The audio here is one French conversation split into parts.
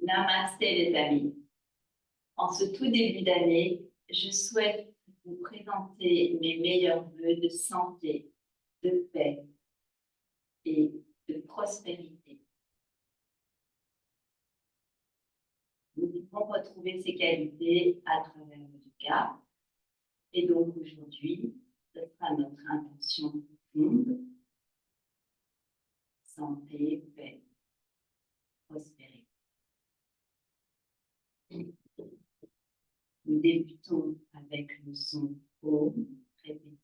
Namasté les amis. En ce tout début d'année, je souhaite vous présenter mes meilleurs vœux de santé, de paix et de prospérité. Nous pouvons retrouver ces qualités à travers le yoga. Et donc aujourd'hui, ce sera notre intention profonde. Santé, paix, prospérité. Nous débutons avec le son Om, répétez.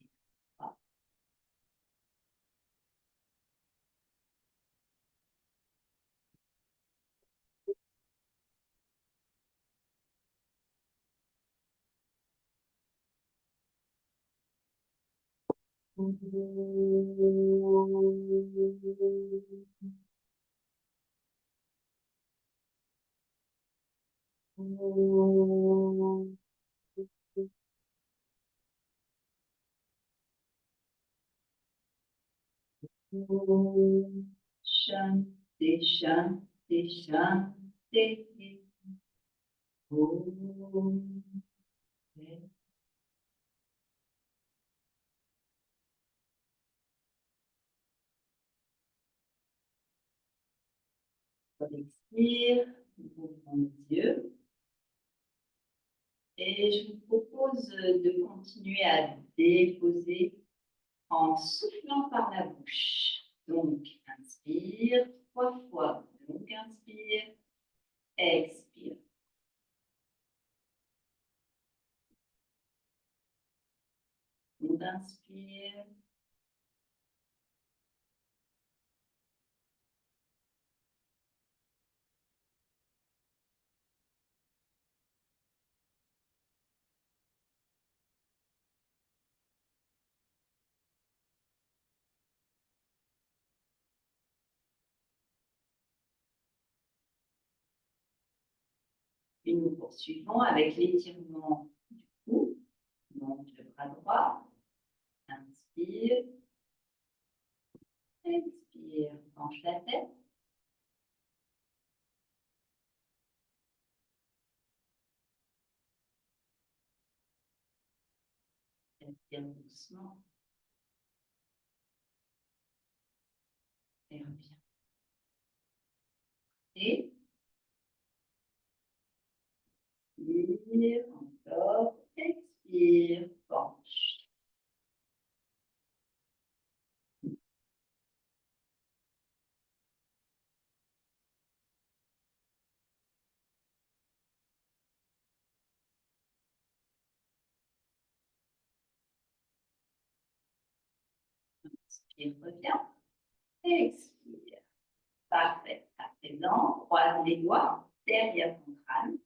Shanti, shanti, shanti. Om. On expire, nous ouvrons les yeux. Et je vous propose de continuer à déposer en soufflant par la bouche. Donc, inspire 3 fois. Donc, inspire, expire. Donc, inspire. Et nous poursuivons avec l'étirement du cou. Donc, le bras droit. Inspire. Expire. Penche la tête. Expire doucement. Et reviens. Et inspire, encore. Expire. Penche. Inspire, reviens. Expire. Parfait. À présent, croise les doigts derrière ton crâne.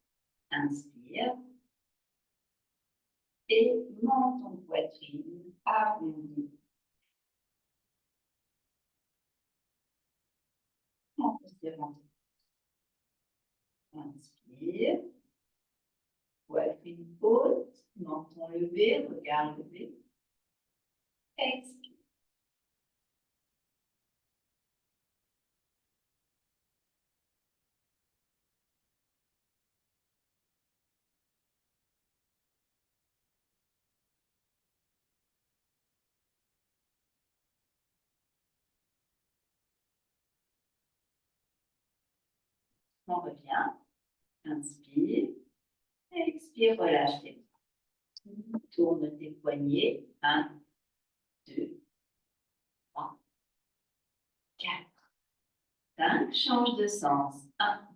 Inspire. Et monte ton poitrine arrondie. On peut se rendre. Inspire. Poitrine haute, menton levé, regard levé. Expire. On revient. Inspire. Expire, relâche tes bras. Tourne tes poignets. 1, 2, 3, 4, 5. Change de sens. 1,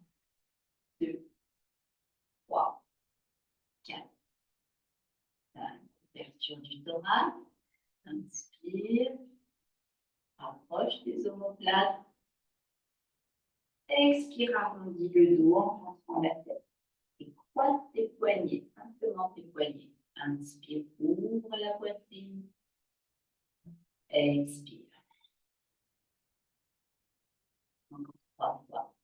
2, 3, 4, 5. Ouverture du thorax. Inspire. Rapproche des omoplates. Expire, arrondis le dos en rentrant la tête. Et croise tes poignets, simplement tes poignets. Inspire, ouvre la poitrine. Expire. Encore 3 fois.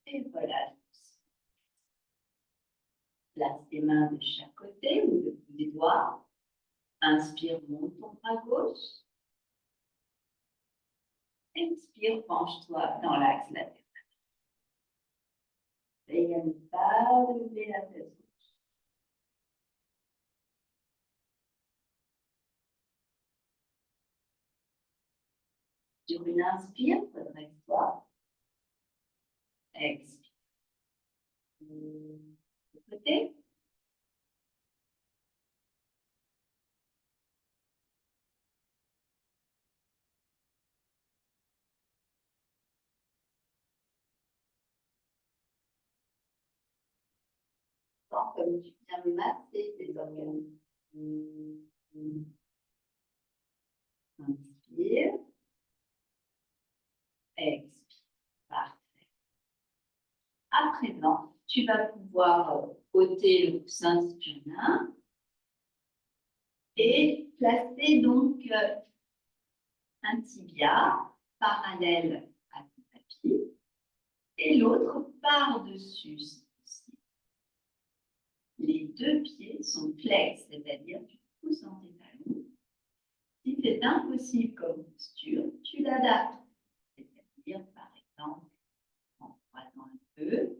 Et voilà. Place tes mains de chaque côté ou le bout des doigts. Inspire, monte ton bras gauche. Expire, penche-toi dans l'axe latéral. Veille à ne pas lever la tête gauche. Sur une inspire, redresse-toi. Expire. De côté. Sens comme tu viens masser tes organes. Inspire. Expire. Parfait. À présent, tu vas pouvoir ôter le coussin si tu en as un et placer donc un tibia parallèle à ton tapis et l'autre par-dessus. Les deux pieds sont flex, c'est-à-dire tu pousses dans tes talons. Si c'est impossible comme posture, tu l'adaptes. C'est-à-dire, par exemple, en croisant un peu,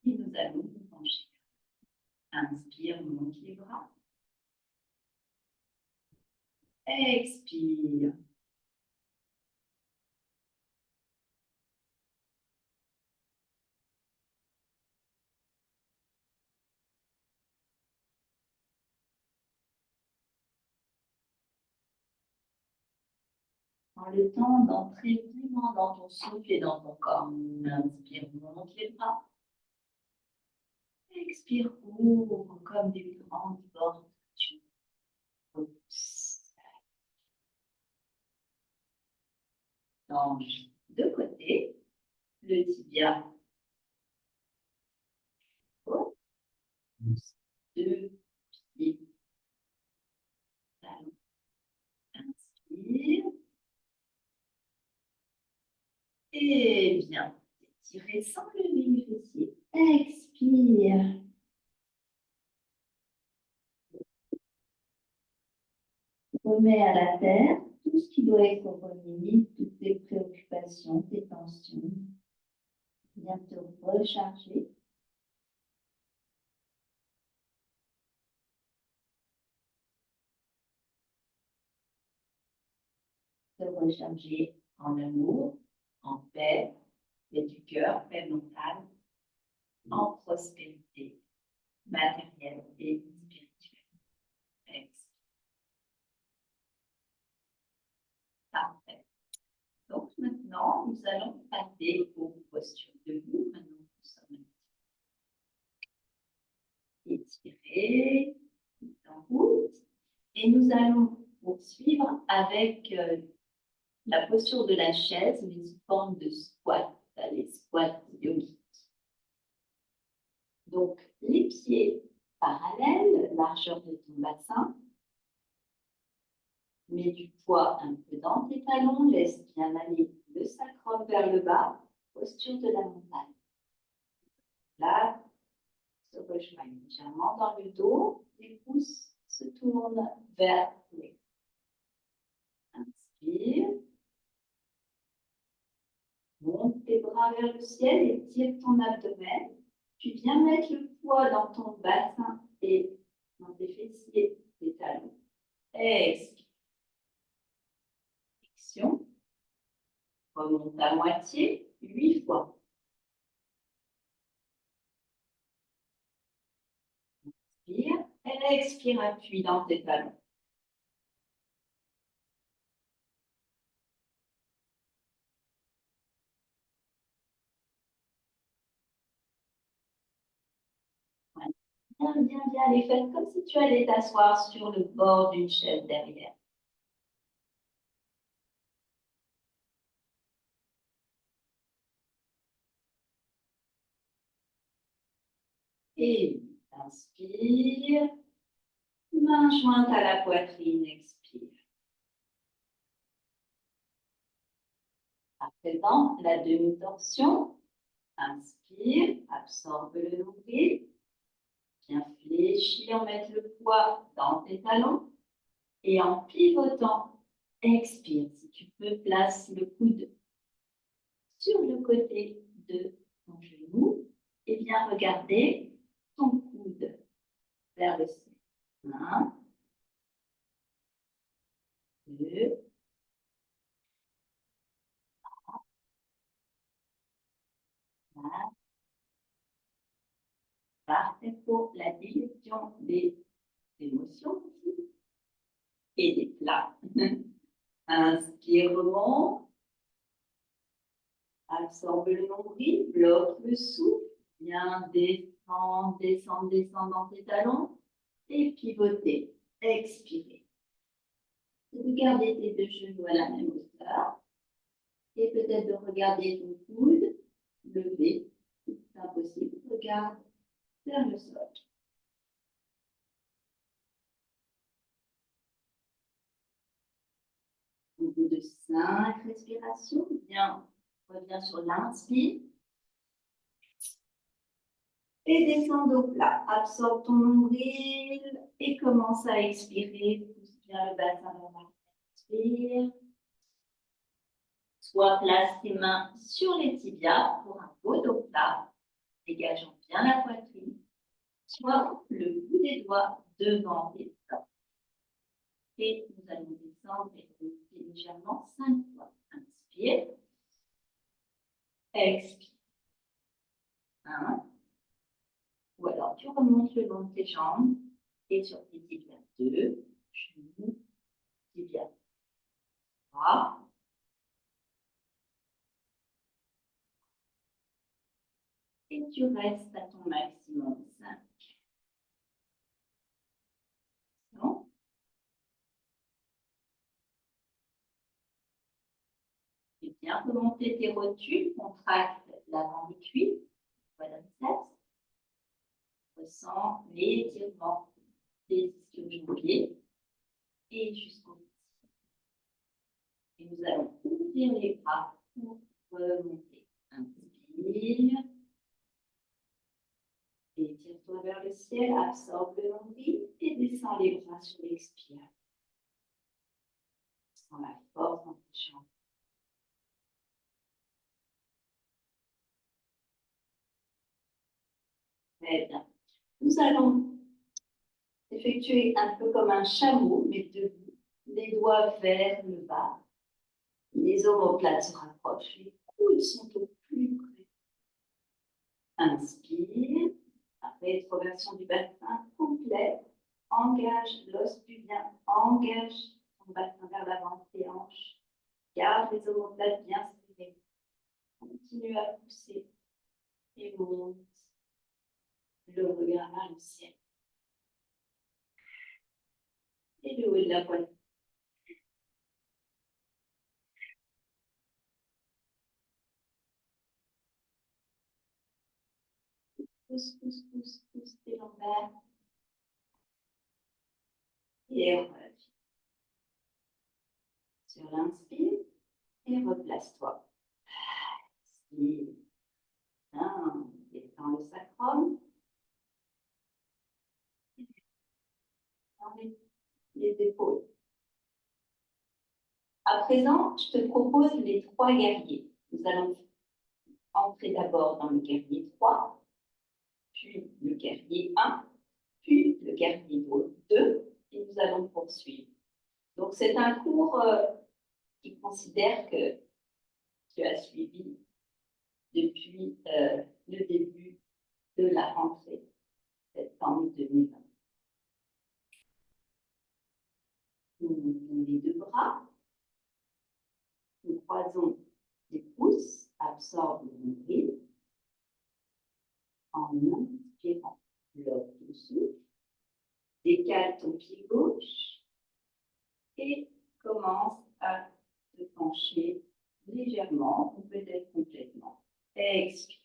et nous allons nous pencher. Inspire, monte les bras. Expire. Prends le temps d'entrer vraiment dans ton souffle et dans ton corps. Inspire, monte les bras. Expire, ouvre comme des grandes portes. Tu repousses. Change de côté. Le tibia. Deux pieds. Talon. Inspire. Et bien. Étirez sans lever les fessiers. Expire. Remets à la terre tout ce qui doit être remis, toutes tes préoccupations, tes tensions. Viens te recharger. Te recharger en amour, en paix, paix du cœur, paix mentale, en prospérité matérielle et spirituelle. Parfait. Donc maintenant, nous allons passer aux postures debout. Maintenant, nous sommes étirés, en route. Et nous allons poursuivre avec la posture de la chaise, mais sous forme de squat, les squats yogiques. Donc, les pieds parallèles, largeur de ton bassin. Mets du poids un peu dans tes talons, laisse bien aller le sacrum vers le bas, posture de la montagne. Là, se rejoignent légèrement dans le dos, les pouces se tournent vers l'extérieur. Inspire. Monte tes bras vers le ciel et tire ton abdomen. Tu viens mettre le poids dans ton bassin et dans tes fessiers, tes talons. Expire. Flexion. Remonte à moitié, 8 fois. Inspire. Et expire, appuie dans tes talons. Bien, bien, bien les fesses, comme si tu allais t'asseoir sur le bord d'une chaise derrière. Et inspire. Main jointe à la poitrine, expire. À présent, la demi-torsion. Inspire, absorbe le nombril. Bien fléchis en mettre le poids dans tes talons. Et en pivotant, expire. Si tu peux, place le coude sur le côté de ton genou. Et bien regarder ton coude vers le ciel. 1, 2, 4. Parfait pour la digestion des émotions aussi et des plats. Inspire, remonte. Absorbe le nombril, bloque le souffle. Bien descendre, descendre, descendre dans tes talons. Et pivoter. Expirer. De garder tes deux genoux à la même hauteur. Et peut-être de regarder ton coude levé. Si c'est impossible, regarde vers le sol. Au bout de 5 respirations, bien, reviens sur l'inspire. Et descends au plat. Absorbe ton nombril et commence à expirer. Pousse bien le bassin vers l'arrière. Expire. Soit place tes mains sur les tibias pour un beau dos plat, dégageant bien la poitrine. Soit le bout des doigts devant les dents. Et nous allons descendre et remonter légèrement 5 fois. Inspire. Expire. 1. Ou alors tu remontes le long de tes jambes et sur tes tibias 2, genoux, tibias 3. Et tu restes à ton maximum 5. Non? Et bien, remonter tes rotules, contracte l'avant des cuisses, quadriceps. Ressens l'étirement des ischio-jambiers et jusqu'au bout. Et nous allons ouvrir les bras pour remonter. Inspire. Étire-toi vers le ciel, absorbe le nombril et descends les bras sur l'expire. Sens la force dans tes jambes. Très bien. Nous allons effectuer un peu comme un chameau, mais debout, les doigts vers le bas. Les omoplates se rapprochent, les coudes sont au plus près. Inspire. Après, extroversion du bassin complet. Engage l'os pubien, engage ton bassin vers l'avant, tes hanches. Garde les omoplates bien serrées. Continue à pousser et monte le regard vers le ciel. Et le haut de la poitrine. Pousse, pousse, pousse, pousse tes lombaires. Et reviens. Sur l'inspire et replace-toi. Inspire. Bien. Détends le sacrum. Dans les épaules. À présent, je te propose les 3 guerriers. Nous allons entrer d'abord dans le guerrier 3, puis le guerrier 1, puis le guerrier 2, et nous allons poursuivre. Donc, c'est un cours qui considère que tu as suivi depuis le début de la rentrée, septembre 2020. Nous mouvons les 2 bras, nous croisons les pouces, absorbe le nombril, en inspirant, bloque le souffle, décale ton pied gauche et commence à te pencher légèrement ou peut-être complètement. Expire.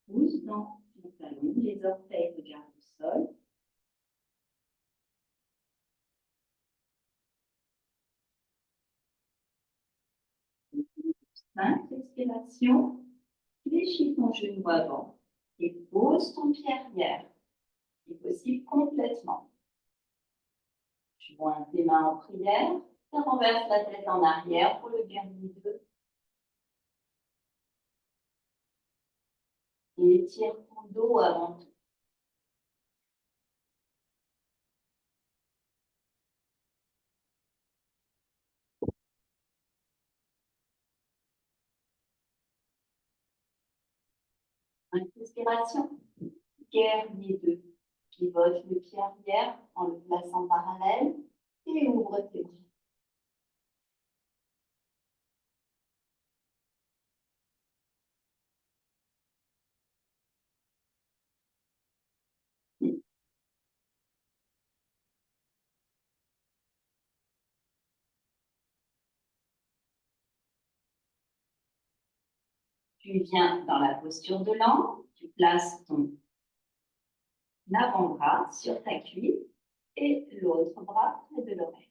Pousse dans ton talon, les orteils regardent le sol. 5 respirations. Fléchis ton genou avant et pose ton pied arrière, si possible complètement. Joins tes mains en prière et renverse la tête en arrière pour le dernier 2. Et étire ton dos avant tout. Inspiration. Guerrier 2. Pivote le pied arrière en le plaçant parallèle et ouvre tes bras. Tu viens dans la posture de l'angle, tu places ton avant-bras sur ta cuisse et l'autre bras près de l'oreille.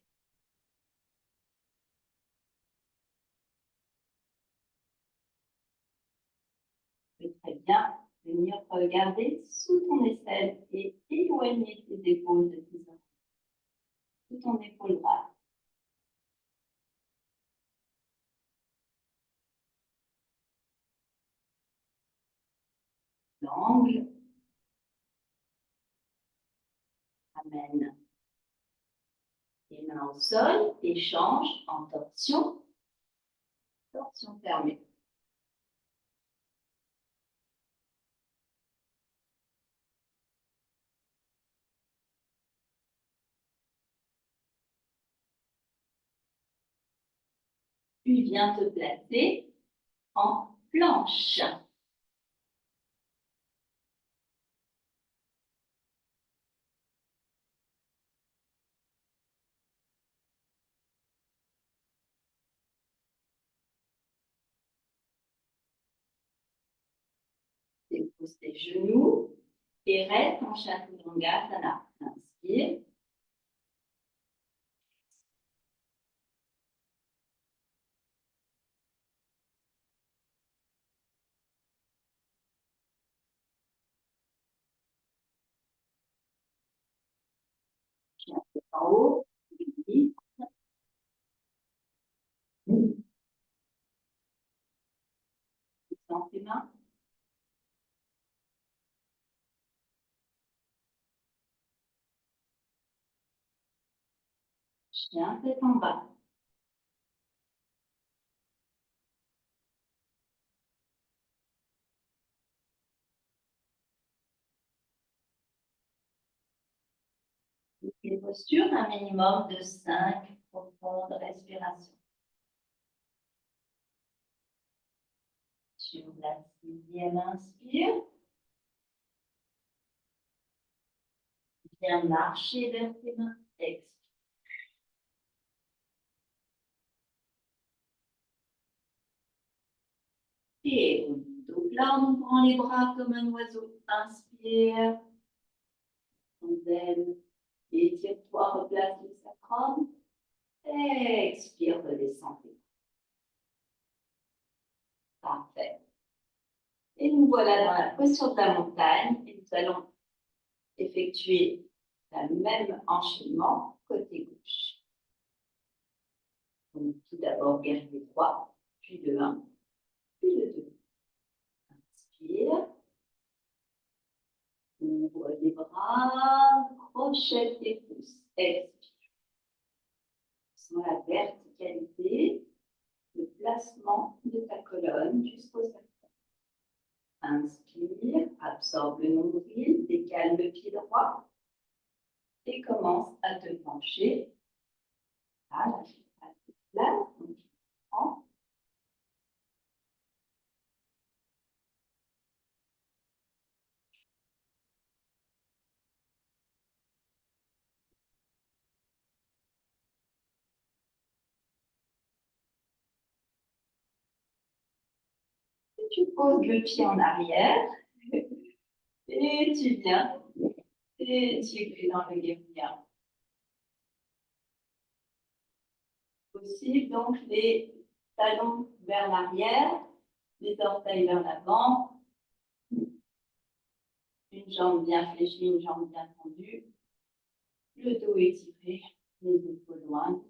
Tu peux très bien venir regarder sous ton aisselle et éloigner tes épaules de tes oreilles, sous ton épaule droite. L'angle amène les mains au sol et change en torsion, torsion fermée. Tu viens te placer en planche. Dépose tes genoux et reste en Chaturanga. Inspire. En haut. Dans tes mains. Chien, tête en bas. Une posture d'un minimum de 5 profondes respirations. Sur la 6e inspire. Viens marcher vers tes mains. Expire. Et au dos plat, on prend les bras comme un oiseau. Inspire. Zen. Étire-toi, replace le sacrum. Expire, redescends. Parfait. Et nous voilà dans la posture de la montagne et nous allons effectuer le même enchaînement côté gauche. Donc, tout d'abord, guerrier 3, puis le 1, puis le 2. Inspire. Ouvre les bras, crochet tes pouces. Expire. Sur la verticalité, le placement de ta colonne jusqu'au sacrum. Inspire, absorbe le nombril, décale le pied droit et commence à te pencher à la place. Donc, prends. Tu poses le pied en arrière et tu viens étirer dans le guerrier. Possible, donc les talons vers l'arrière, les orteils vers l'avant, une jambe bien fléchie, une jambe bien tendue, le dos étiré, les épaules loin.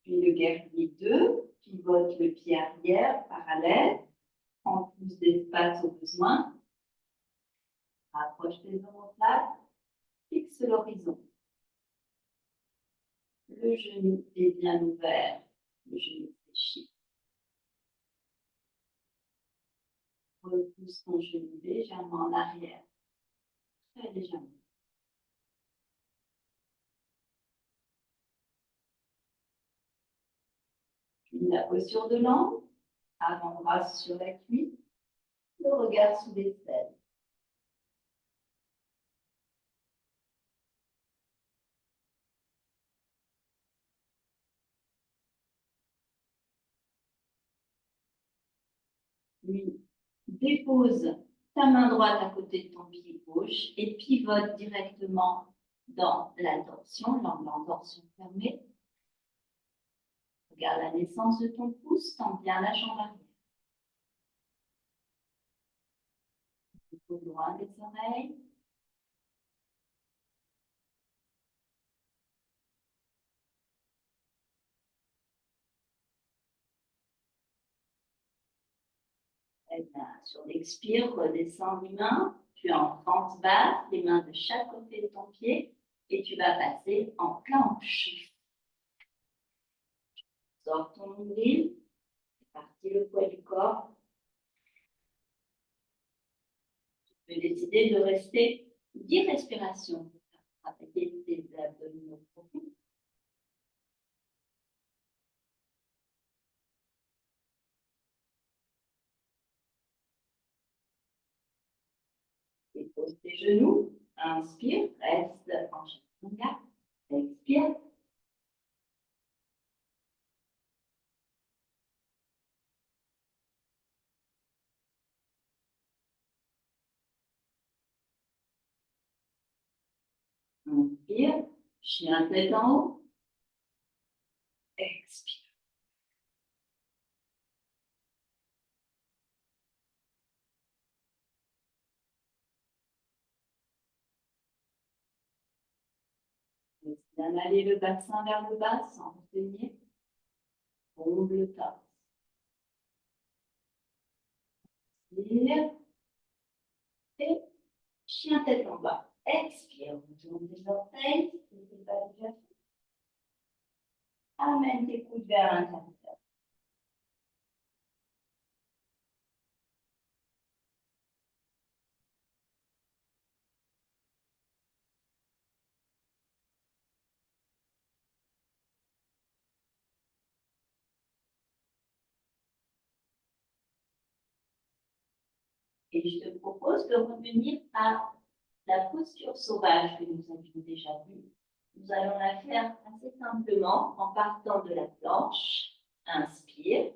Puis le guerrier 2, pivote le pied arrière, parallèle, prend plus d'espace au besoin, rapproche les omoplates, fixe l'horizon. Le genou est bien ouvert, le genou fléchi. Repousse ton genou légèrement en arrière, très légèrement. Puis la posture de l'angle, avant-bras sur la cuisse, le regard sous les selles. Puis dépose ta main droite à côté de ton pied gauche et pivote directement dans la torsion, l'angle en torsion fermée. Regarde la naissance de ton pouce, tends bien la jambe arrière. Loin des oreilles. Et bien, sur l'expire, redescends les mains. Tu es en fente basse, les mains de chaque côté de ton pied et tu vas passer en planche. Sors ton nombril, c'est parti le poids du corps. Tu peux décider de rester 10 respirations pour travailler tes abdominaux profonds. Dépose tes genoux, inspire, reste en chaturanga, expire. Inspire, chien tête en haut, expire. Laisse bien aller le bassin vers le bas sans retenir. Bombe le torse. Inspire. Et chien tête en bas. Expire. Retourne les orteils. Si ce n'est pas déjà fait. Amène tes coudes vers l'intérieur. Et je te propose de revenir à la posture sauvage que nous avions déjà vue. Nous allons la faire assez simplement en partant de la planche. Inspire.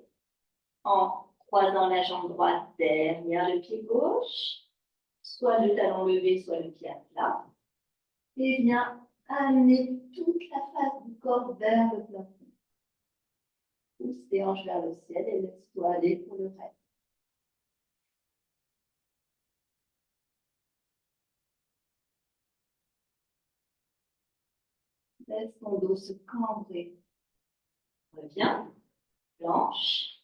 En croisant la jambe droite derrière le pied gauche. Soit le talon levé, soit le pied à plat. Et viens amener toute la face du corps vers le plafond. Pousse tes hanches vers le ciel et laisse-toi aller pour le reste. Laisse ton dos se cambrer. Reviens, planche,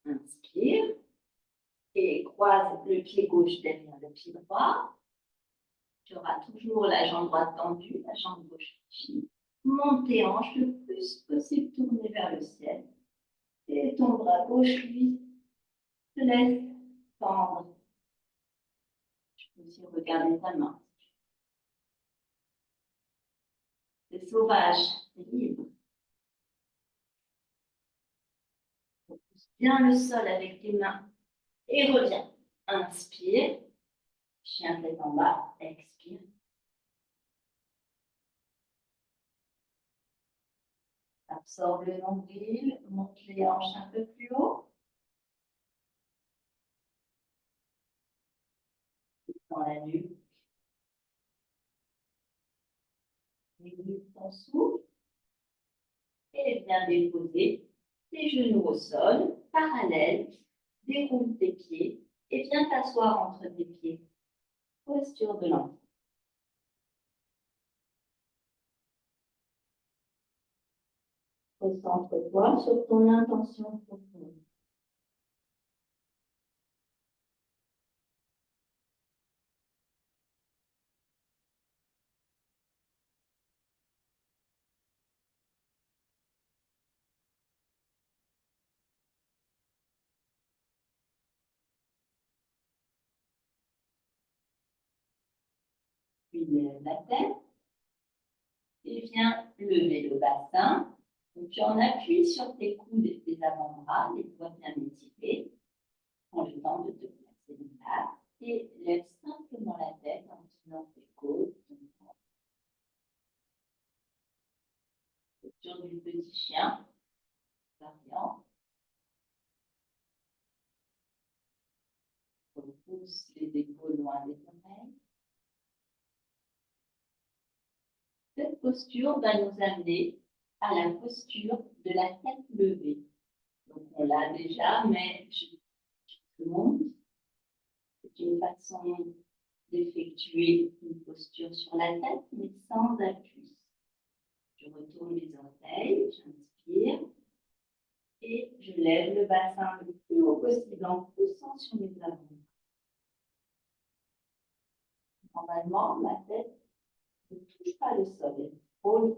inspire et croise le pied gauche derrière le pied droit. Tu auras toujours la jambe droite tendue, la jambe gauche fléchie. Monte tes hanches le plus possible tournées vers le ciel. Et ton bras gauche, lui, te laisse tendre. Tu peux aussi regarder ta main. C'est sauvage, c'est libre. Pousse bien le sol avec tes mains et reviens. Inspire, chien tête en bas, expire. Absorbe le nombril, monte les hanches un peu plus haut. Dans la nuque. Aiguise ton souffle. Et et viens déposer tes genoux au sol, parallèles, déroule tes pieds et viens t'asseoir entre tes pieds. Posture de l'enfant. Concentre-toi sur ton intention profonde. Puis lève la tête et viens lever le bassin. Donc, tu en appuies sur tes coudes et tes avant-bras, les doigts bien étirés. Prends le temps de te placer là et lève simplement la tête en tenant tes côtes. Posture du petit chien. Variant. Repousse les épaules loin des oreilles. Cette posture va nous amener à la posture de la tête levée. Donc, on l'a déjà, mais je te montre. C'est une façon d'effectuer une posture sur la tête, mais sans appui. Je retourne les orteils, j'inspire et je lève le bassin le plus haut possible en poussant sur les avant. Normalement, ma tête ne touche pas le sol, elle frôle.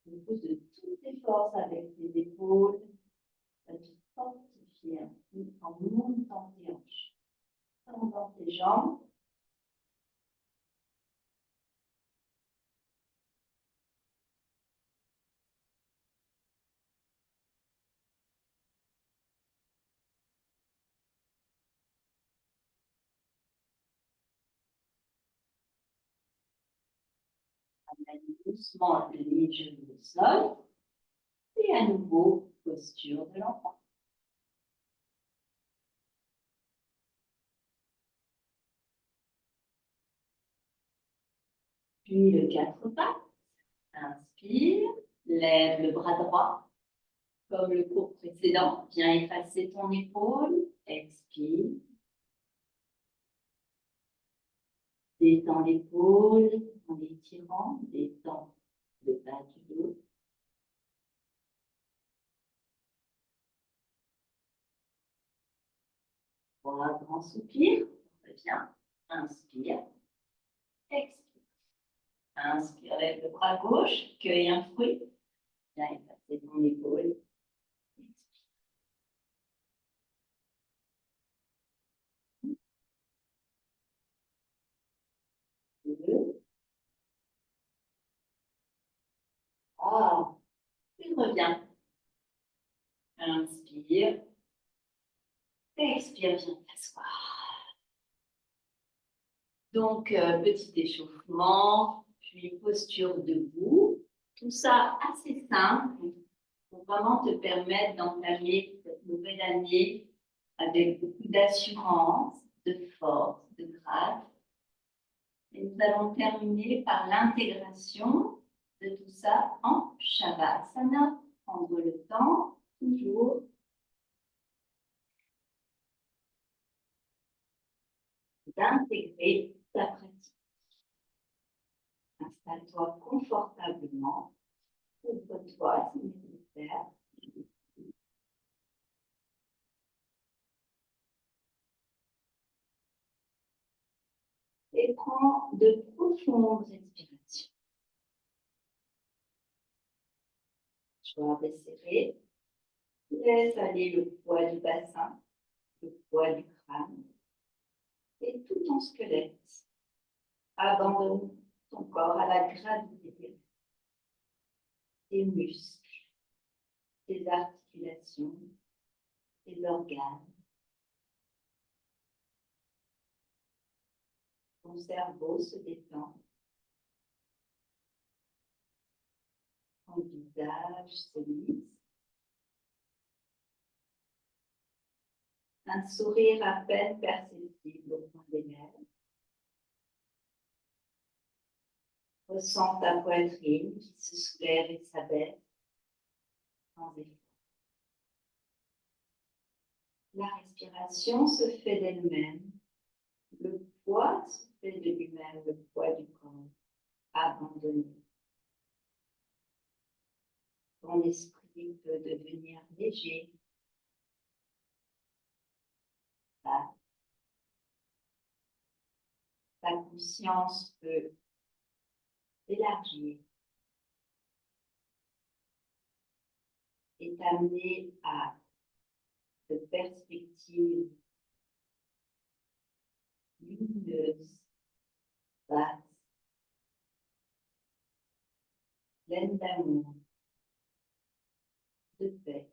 Je pousse de toutes tes forces avec les épaules, ça te fortifie en montant tes hanches, tendant tes jambes. Amène doucement les genoux au sol et à nouveau posture de l'enfant. Puis le 4 pattes. Inspire, lève le bras droit comme le cours précédent. Viens effacer ton épaule. Expire. Détends l'épaule en l'étirant. Détends le bas du dos. Voilà, grand soupir. Reviens. Inspire. Expire. Inspire, lève le bras gauche. Cueille un fruit. Viens effacer ton épaule. Deux. Ah, puis reviens. Inspire. Expire, viens t'asseoir. Donc, petit échauffement, puis posture debout. Tout ça assez simple pour vraiment te permettre d'entamer cette nouvelle année avec beaucoup d'assurance, de force, de grâce. Et nous allons terminer par l'intégration de tout ça en Shavasana. Prendre le temps, toujours, d'intégrer ta pratique. Installe-toi confortablement, ouvre-toi si nécessaire. Et prends de profondes respirations. Choix desserré. Laisse aller le poids du bassin, le poids du crâne et tout ton squelette. Abandonne ton corps à la gravité tes muscles, tes articulations, tes organes. Ton cerveau se détend. Ton visage se lisse. Un sourire à peine perceptible au coin des lèvres. Ressens ta poitrine qui se soulève et s'abaisse sans effort. La respiration se fait d'elle-même. Le poids se fait de lui-même, le poids du corps abandonné. Ton esprit peut devenir léger. Ta conscience peut s'élargir et t'amener à de perspectives lumineuses, basses, pleines d'amour, de paix,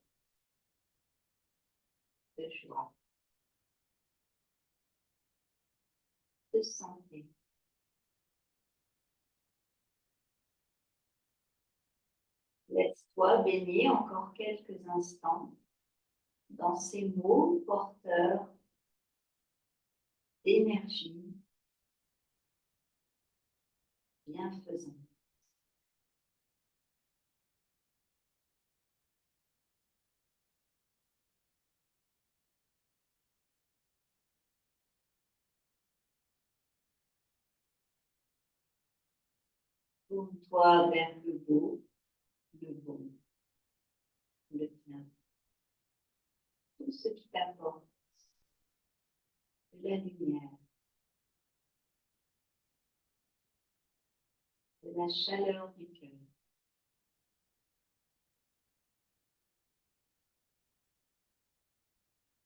de joie, de santé. Laisse-toi baigner encore quelques instants dans ces mots porteurs d'énergie bienfaisante. Tourne-toi vers le beau, le bon, le bien. Tout ce qui t'apporte de la lumière, de la chaleur du cœur,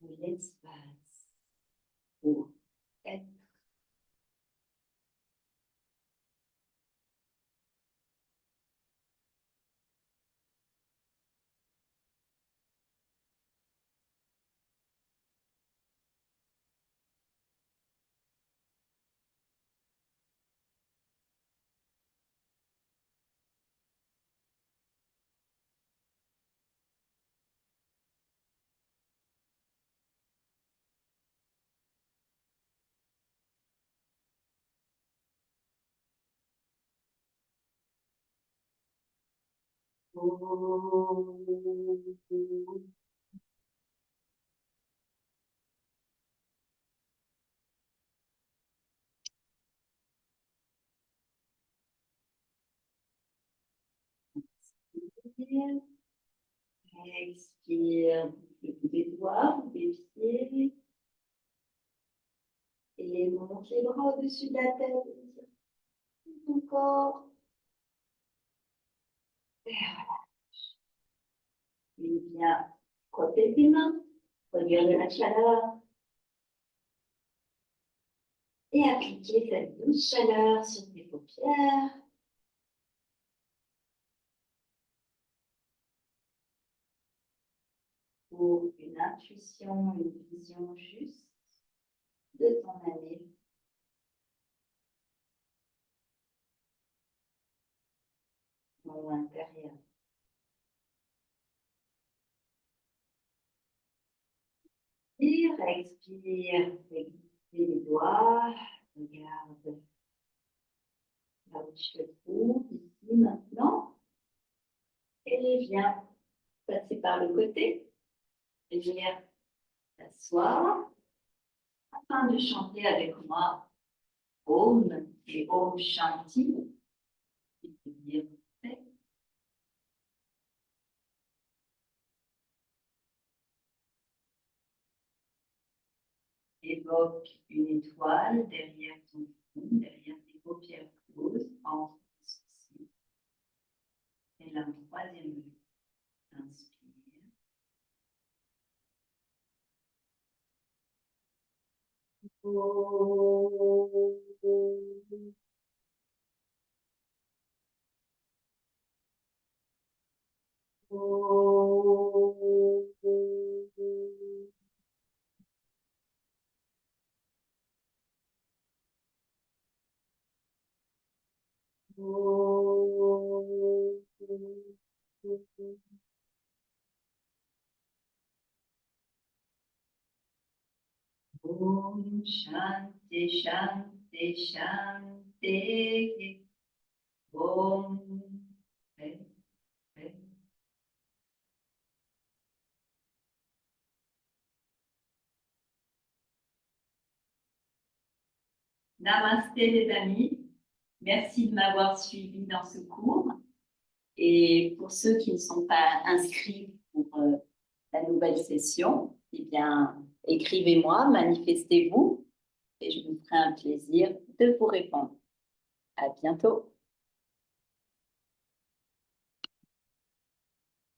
de l'espace pour être. Expire le bout des doigts, des pieds, et monte les bras au-dessus de la tête, tout ton corps. Et viens frotter tes mains, regarde la chaleur, et appliquer cette douce chaleur sur tes paupières. Pour une intuition, une vision juste de ton année. Dans l'intérieur. Expire, fais glisser les doigts, regarde là où tu te trouves, ici, maintenant, et viens passer par le côté, et viens t'asseoir, afin de chanter avec moi Om et Om Shanti, qui veut dire paix. Évoque une étoile derrière ton front, derrière tes paupières closes, entre tes sourcils. Et la troisième vue, inspire. Om Shanti Shanti Shanti. Om. Prêt, prêt. Namasté les amis. Merci de m'avoir suivi dans ce cours. Et pour ceux qui ne sont pas inscrits pour la nouvelle session, eh bien, écrivez-moi, manifestez-vous et je me ferai un plaisir de vous répondre. À bientôt.